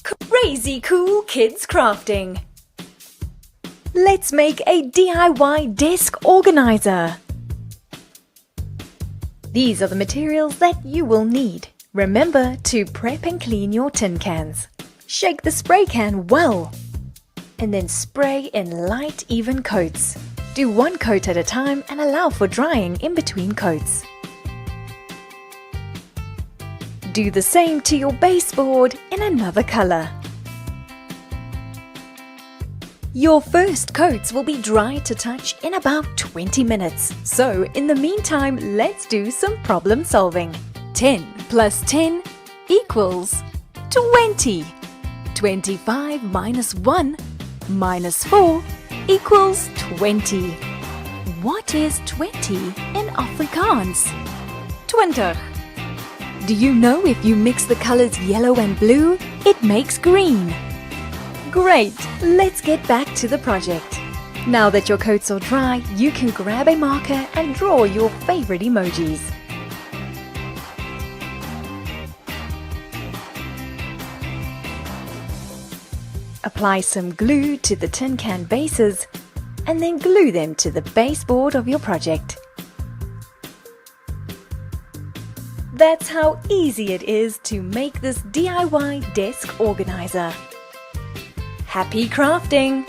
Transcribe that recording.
Crazy cool kids crafting! Let's make a DIY desk organizer. These are the materials that you will need. Remember to prep and clean your tin cans. Shake the spray can well and then spray in light, even coats. Do one coat at a time and allow for drying in between coats. Do the same to your baseboard in another color. Your first coats will be dry to touch in about 20 minutes. So in the meantime, let's do some problem solving. 10 plus 10 equals 20. 25 minus 1 minus 4 equals 20. What is 20 in Afrikaans? 20. Do you know if you mix the colors yellow and blue, it makes green? Great! Let's get back to the project. Now that your coats are dry, you can grab a marker and draw your favorite emojis. Apply some glue to the tin can bases and then glue them to the baseboard of your project. That's how easy it is to make this DIY desk organizer. Happy crafting!